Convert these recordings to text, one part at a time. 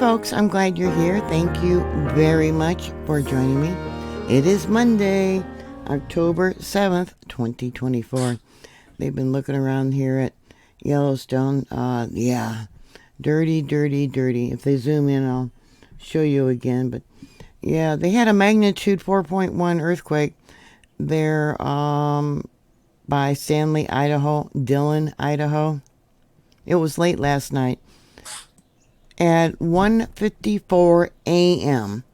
folks, I'm glad you're here. Thank you very much for joining me. It is Monday, October 7th, 2024. They've been looking around here at Yellowstone. Yeah, dirty. If they zoom in, I'll show you again. But yeah, they had a magnitude 4.1 earthquake there by Stanley, Idaho, Dillon, Idaho. It was late last night. At 1:54 a.m.,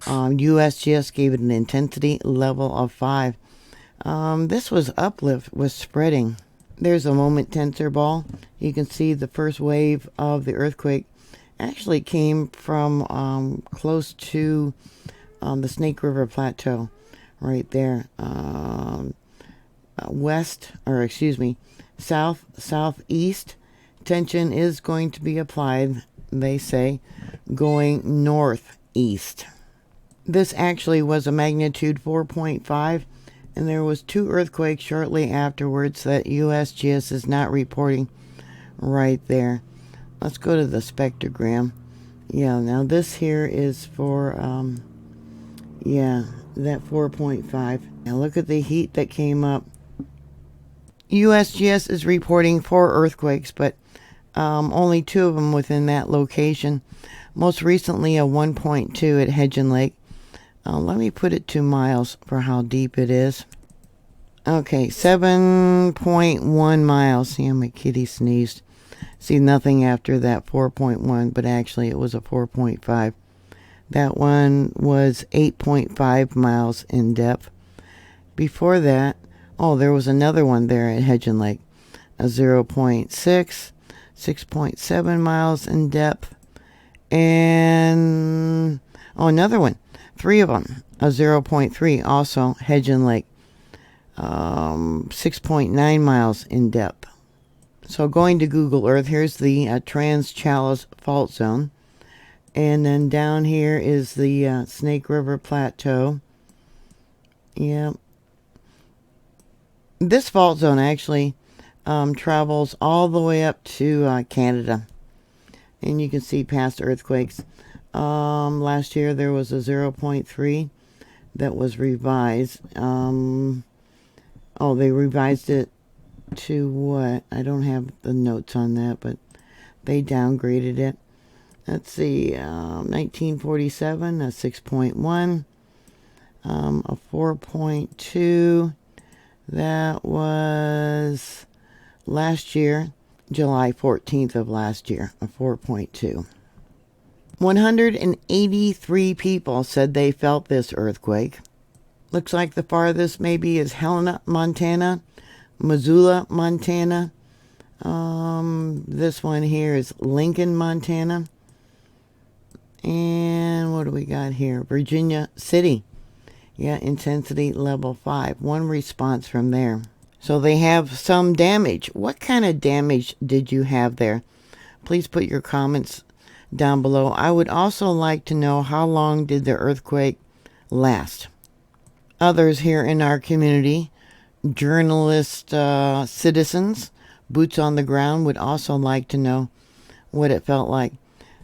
USGS gave it an intensity level of 5. This was uplift, was spreading. There's a moment tensor ball. You can see the first wave of the earthquake actually came from close to the Snake River Plateau, right there. Southeast tension is going to be applied, they say, going northeast. This actually was a magnitude 4.5, and there was 2 earthquakes shortly afterwards that USGS is not reporting right there. Let's go to the spectrogram. Yeah, now this here is for, that 4.5. Now look at the heat that came up. USGS is reporting 4 earthquakes, but only 2 of them within that location. Most recently, a 1.2 at Hedgen Lake. Let me put it to miles for how deep it is. Okay, 7.1 miles. See, my kitty sneezed. See, nothing after that 4.1, but actually it was a 4.5. That one was 8.5 miles in depth. Before that, there was another one there at Hedgen Lake. A 0.6, 6.7 miles in depth. And, another one. 3 of them. A 0.3, also Hedgen Lake. 6.9 miles in depth. So going to Google Earth, here's the Trans-Challis Fault Zone. And then down here is the Snake River Plateau. Yeah. This fault zone actually travels all the way up to Canada. And you can see past earthquakes. Last year there was a 0.3 that was revised. They revised it to what? I don't have the notes on that, but they downgraded it. Let's see, 1947, a 6.1, a 4.2. That was last year, July 14th of last year, a 4.2. 183 people said they felt this earthquake. Looks like the farthest maybe is Helena, Montana, Missoula, Montana. This one here is Lincoln, Montana. And what do we got here? Virginia City. Yeah, intensity level 5. 1 response from there. So they have some damage. What kind of damage did you have there? Please put your comments down below. I would also like to know, how long did the earthquake last? Others here in our community, journalists, citizens, boots on the ground, would also like to know what it felt like.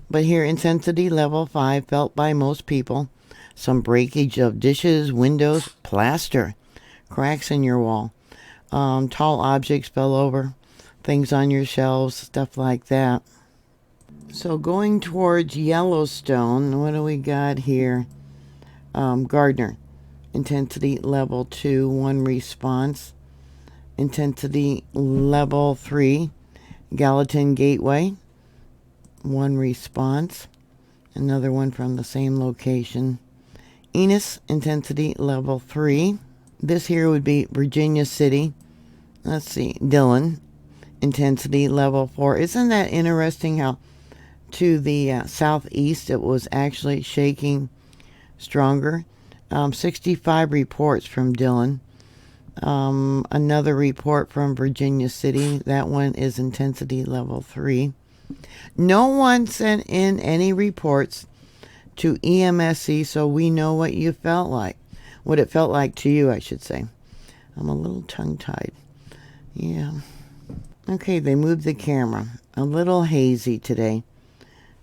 But here, intensity level 5, felt by most people. Some breakage of dishes, windows, plaster, cracks in your wall. Tall objects fell over, things on your shelves, stuff like that. So going towards Yellowstone, what do we got here? Gardner, intensity level 2, 1 response. Intensity level 3, Gallatin Gateway, 1 response. Another one from the same location. Enos, intensity level 3. This here would be Virginia City. Let's see, Dillon, intensity level 4. Isn't that interesting how to the southeast it was actually shaking stronger? 65 reports from Dillon. Another report from Virginia City. That one is intensity level 3. No one sent in any reports to EMSC, so we know what you felt like. What it felt like to you, I should say. I'm a little tongue-tied. Yeah. Okay, they moved the camera. A little hazy today.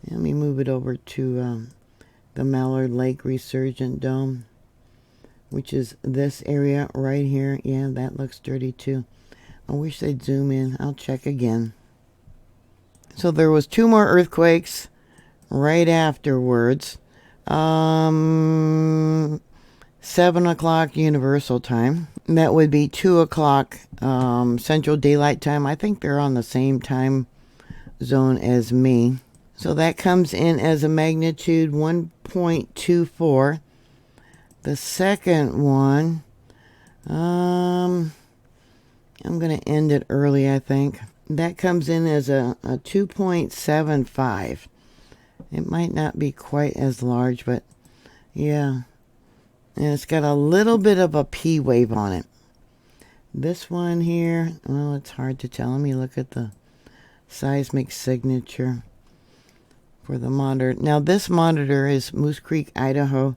Let me move it over to the Mallard Lake Resurgent Dome, which is this area right here. Yeah, that looks dirty too. I wish they'd zoom in. I'll check again. So there was 2 more earthquakes right afterwards. 7 o'clock Universal Time. That would be 2 o'clock Central Daylight Time. I think they're on the same time zone as me. So that comes in as a magnitude 1.24. The second one, I'm going to end it early, I think. That comes in as a 2.75. It might not be quite as large, but yeah. And it's got a little bit of a P wave on it. This one here, well, it's hard to tell. Let me look at the seismic signature for the monitor. Now, this monitor is Moose Creek, Idaho,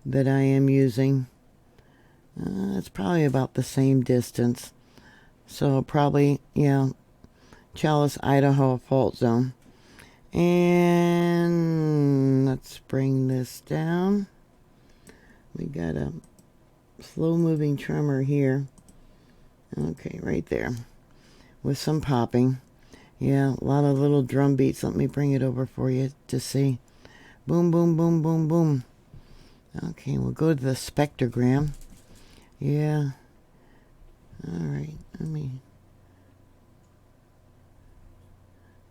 that I am using. It's probably about the same distance. So probably, yeah, Challis, Idaho Fault Zone. And let's bring this down. We got a slow-moving tremor here. Okay, right there. With some popping. Yeah, a lot of little drum beats. Let me bring it over for you to see. Boom, boom, boom, boom, boom. Okay, we'll go to the spectrogram. Yeah. Alright, let me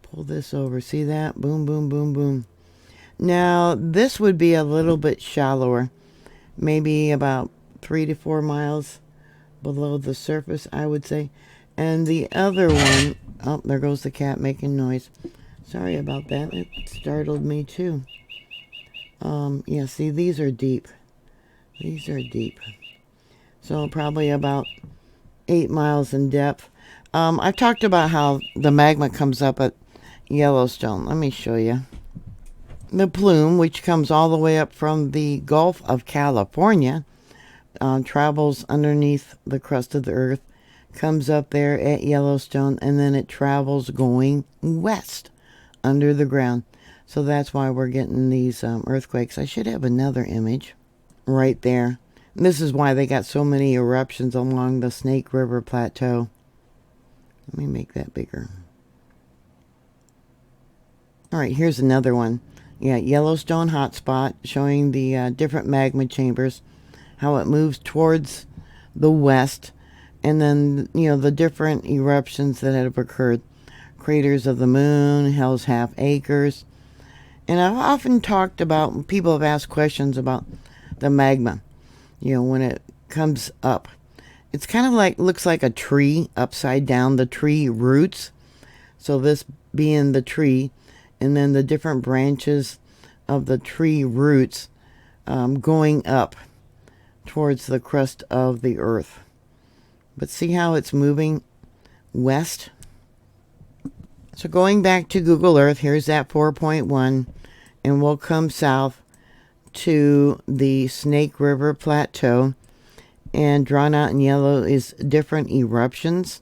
pull this over. See that? Boom, boom, boom, boom. Now, this would be a little bit shallower. Maybe about 3 to 4 miles below the surface, I would say. And the other one, oh, there goes the cat making noise. Sorry about that. It startled me too. Yeah, see, these are deep. These are deep. So probably about 8 miles in depth. I've talked about how the magma comes up at Yellowstone. Let me show you. The plume, which comes all the way up from the Gulf of California, travels underneath the crust of the earth, comes up there at Yellowstone, and then it travels going west under the ground. So that's why we're getting these earthquakes. I should have another image right there. And this is why they got so many eruptions along the Snake River Plateau. Let me make that bigger. All right, here's another one. Yeah, Yellowstone hotspot, showing the different magma chambers, how it moves towards the west, and then, you know, the different eruptions that have occurred. Craters of the moon, Hell's Half Acres. And I've often talked about, people have asked questions about the magma, you know, when it comes up. It's kind of like, looks like a tree upside down, the tree roots. So this being the tree, and then the different branches of the tree roots going up towards the crust of the earth. But see how it's moving west? So going back to Google Earth, here's that 4.1, and we'll come south to the Snake River Plateau, and drawn out in yellow is different eruptions.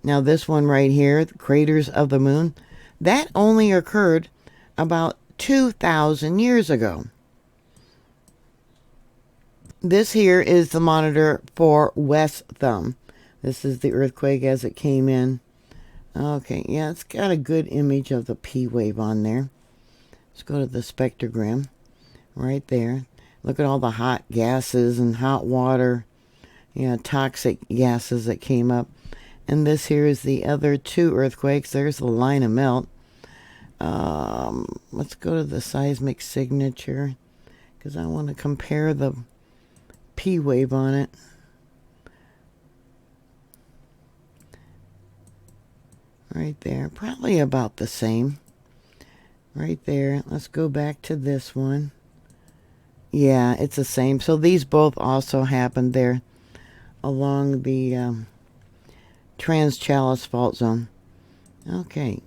Now this one right here, the craters of the moon, that only occurred about 2,000 years ago. This here is the monitor for West Thumb. This is the earthquake as it came in. Okay, yeah, it's got a good image of the P wave on there. Let's go to the spectrogram. Right there. Look at all the hot gases and hot water. Yeah, toxic gases that came up. And this here is the other 2 earthquakes. There's the line of melt. Let's go to the seismic signature, because I want to compare the P wave on it. Right there. Probably about the same. Right there. Let's go back to this one. Yeah, it's the same. So these both also happened there along the Trans-Challis Fault Zone. Okay.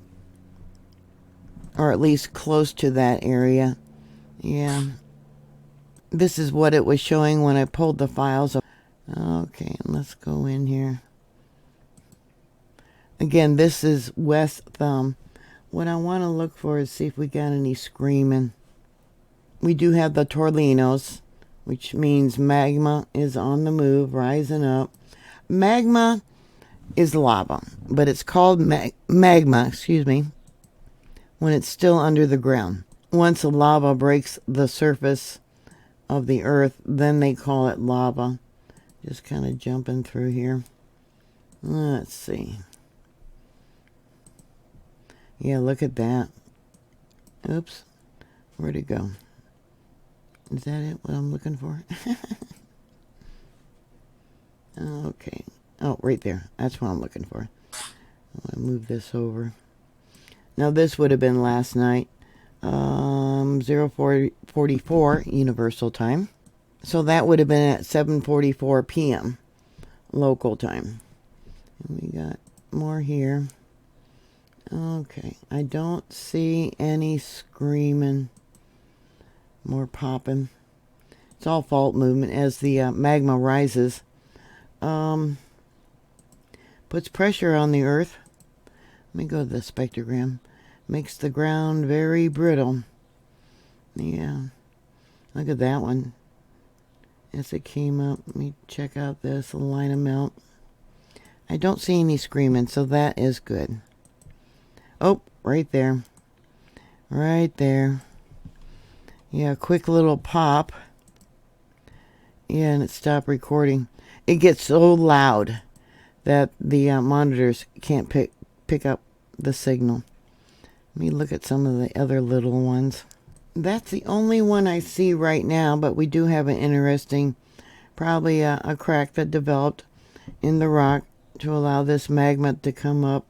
Or at least close to that area. Yeah. This is what it was showing when I pulled the files up. Okay, let's go in here. Again, this is West Thumb, What I want to look for is see if we got any screaming. We do have the torlinos, which means magma is on the move, rising up. Magma is lava, but it's called magma, when it's still under the ground. Once the lava breaks the surface of the earth, then they call it lava. Just kind of jumping through here. Let's see. Yeah, look at that. Oops. Where'd it go? Is that it, what I'm looking for? Okay. Oh, right there. That's what I'm looking for. I'm going to move this over. Now, this would have been last night. 04:44 Universal Time. So that would have been at 7:44 p.m. local time. And we got more here. Okay. I don't see any screaming. More popping. It's all fault movement as the magma rises. Puts pressure on the earth. Let me go to the spectrogram. Makes the ground very brittle. Yeah. Look at that one. As it came up. Let me check out this. Line them out. I don't see any screaming, so that is good. Oh, right there. Right there. Yeah, quick little pop. Yeah, and it stopped recording. It gets so loud that the monitors can't pick up the signal. Let me look at some of the other little ones. That's the only one I see right now, but we do have an interesting, probably a crack that developed in the rock to allow this magma to come up.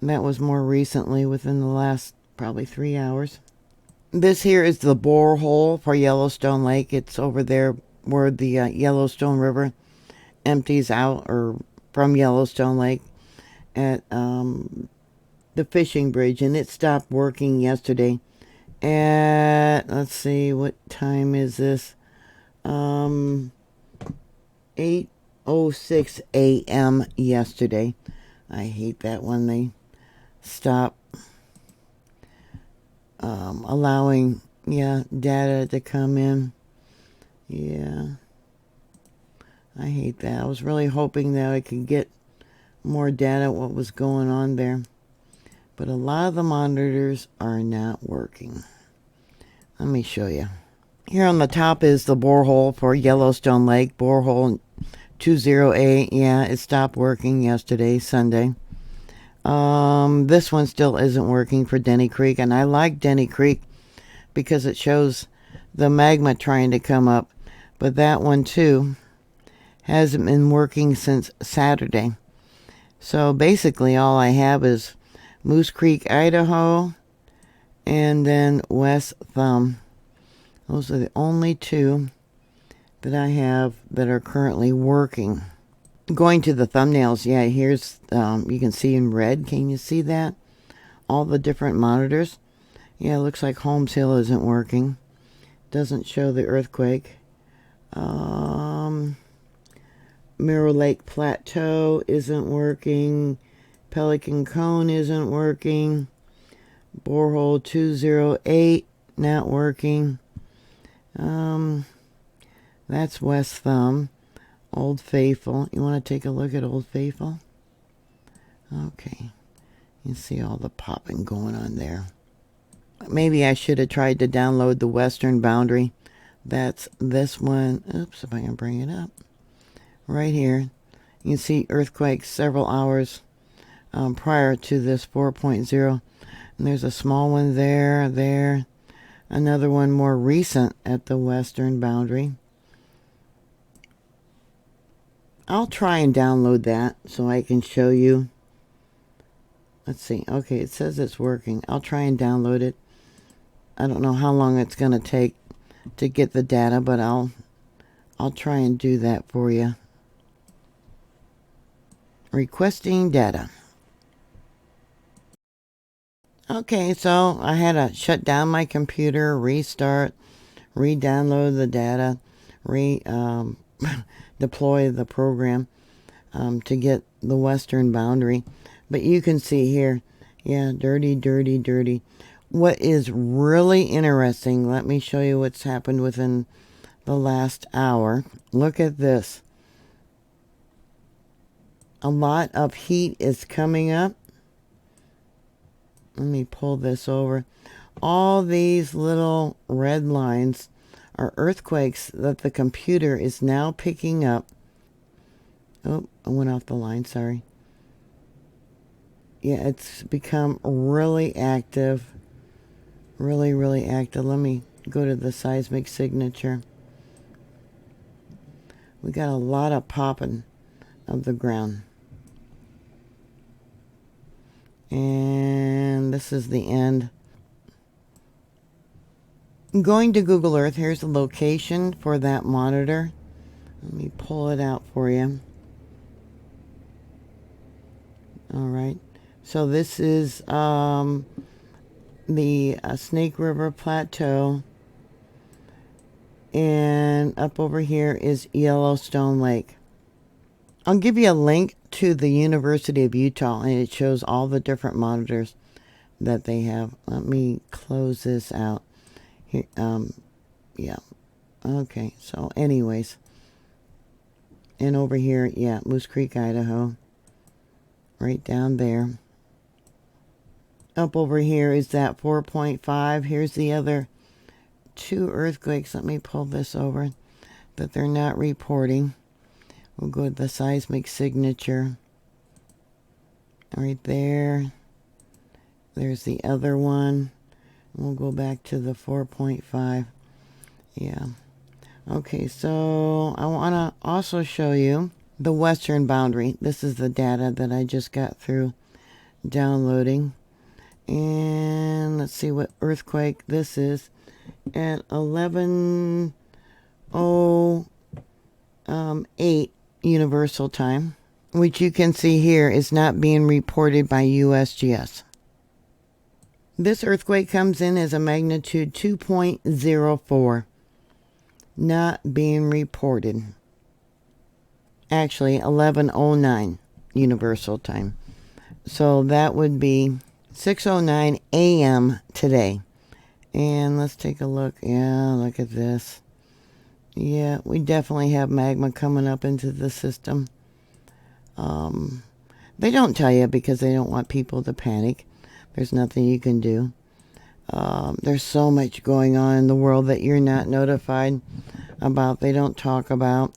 And that was more recently, within the last probably 3 hours. This here is the borehole for Yellowstone Lake. It's over there where the Yellowstone River empties out, or from Yellowstone Lake at the fishing bridge, and it stopped working yesterday at, let's see, what time is this? 8:06 a.m. yesterday. I hate that when they stop allowing data to come in. Yeah, I hate that. I was really hoping that I could get more data what was going on there, but a lot of the monitors are not working. Let me show you. Here on the top is the borehole for Yellowstone Lake, borehole 208. Yeah, it stopped working yesterday, Sunday. This one still isn't working for Denny Creek, and I like Denny Creek because it shows the magma trying to come up, but that one too hasn't been working since Saturday. So basically all I have is Moose Creek, Idaho, and then West Thumb. Those are the only two that I have that are currently working. Going to the thumbnails, yeah, here's, you can see in red, can you see that? All the different monitors. Yeah, it looks like Holmes Hill isn't working. Doesn't show the earthquake. Mirror Lake Plateau isn't working. Pelican Cone isn't working. Borehole 208 not working. That's West Thumb. Old Faithful. You want to take a look at Old Faithful? Okay. You see all the popping going on there. Maybe I should have tried to download the western boundary. That's this one. Oops, if I can bring it up. Right here. You can see earthquakes several hours prior to this 4.0. And there's a small one there. Another one more recent at the western boundary. I'll try and download that so I can show you. Let's see. Okay, it says it's working. I'll try and download it. I don't know how long it's going to take to get the data, but I'll try and do that for you. Requesting data. Okay, so I had to shut down my computer, restart, re-download the data, deploy the program to get the western boundary. But you can see here, Yeah, dirty, dirty, dirty. What is really interesting, let me show you what's happened within the last hour. Look at this. A lot of heat is coming up. Let me pull this over. All these little red lines are earthquakes that the computer is now picking up. Oh, I went off the line, sorry. Yeah, it's become really active. Really, really active. Let me go to the seismic signature. We got a lot of popping of the ground. And this is the end. I'm going to Google Earth. Here's the location for that monitor. Let me pull it out for you. All right. So this is the Snake River Plateau. And up over here is Yellowstone Lake. I'll give you a link to the University of Utah, and it shows all the different monitors that they have. Let me close this out. Here, yeah. Okay, so anyways. And over here, yeah, Moose Creek, Idaho. Right down there. Up over here is that 4.5. Here's the other 2 earthquakes. Let me pull this over that they're not reporting. We'll go to the seismic signature. Right there. There's the other one. We'll go back to the 4.5. Yeah. Okay, so I want to also show you the western boundary. This is the data that I just got through downloading. And let's see what earthquake this is. At 11:08 Universal Time, which you can see here is not being reported by USGS. This earthquake comes in as a magnitude 2.04, not being reported. Actually, 11:09 Universal Time. So that would be 6:09 a.m. today. And let's take a look. Yeah, look at this. Yeah, we definitely have magma coming up into the system. They don't tell you because they don't want people to panic. There's nothing you can do. There's so much going on in the world that you're not notified about. They don't talk about.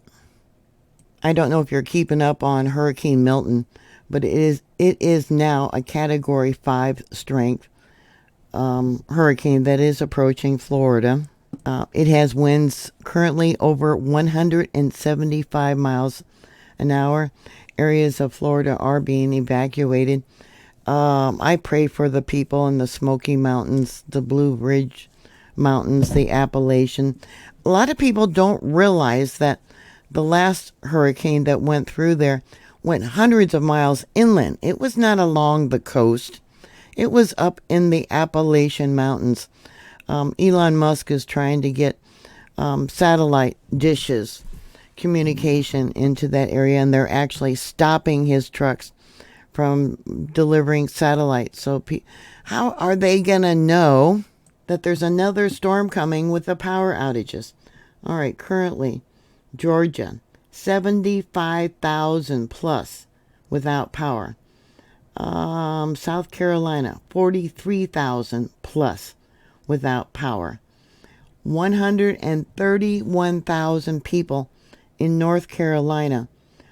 I don't know if you're keeping up on Hurricane Milton, but it is now a Category 5 strength hurricane that is approaching Florida. It has winds currently over 175 miles an hour. Areas of Florida are being evacuated. I pray for the people in the Smoky Mountains, the Blue Ridge Mountains, the Appalachian. A lot of people don't realize that the last hurricane that went through there went hundreds of miles inland. It was not along the coast. It was up in the Appalachian Mountains. Elon Musk is trying to get satellite dishes, communication into that area, and they're actually stopping his trucks from delivering satellites. So how are they going to know that there's another storm coming with the power outages? All right, currently, Georgia, 75,000 plus without power. South Carolina, 43,000 plus without power. 131,000 people in North Carolina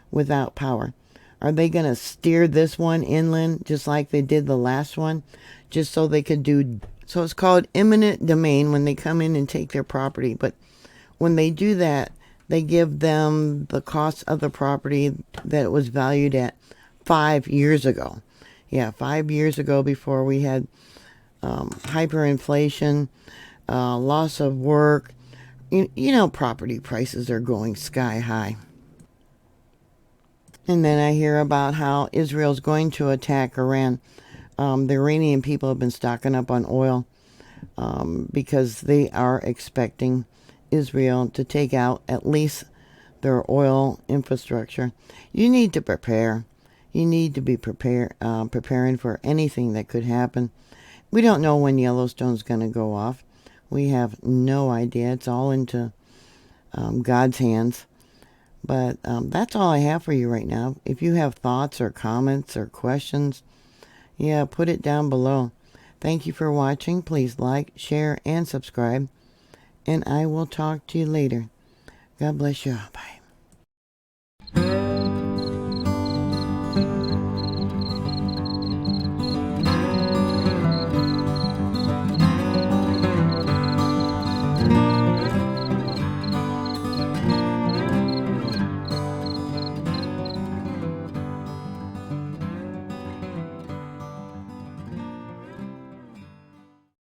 without power. Are they going to steer this one inland just like they did the last one? Just so they could do... So it's called eminent domain when they come in and take their property. But when they do that, they give them the cost of the property that it was valued at 5 years ago. Yeah, 5 years ago, before we had hyperinflation, loss of work. You know, property prices are going sky high. And then I hear about how Israel's going to attack Iran. The Iranian people have been stocking up on oil because they are expecting Israel to take out at least their oil infrastructure. You need to prepare. You need to be preparing for anything that could happen. We don't know when Yellowstone's going to go off. We have no idea. It's all into God's hands. But that's all I have for you right now. If you have thoughts or comments or questions, yeah, put it down below. Thank you for watching. Please like, share, and subscribe. And I will talk to you later. God bless you. Bye.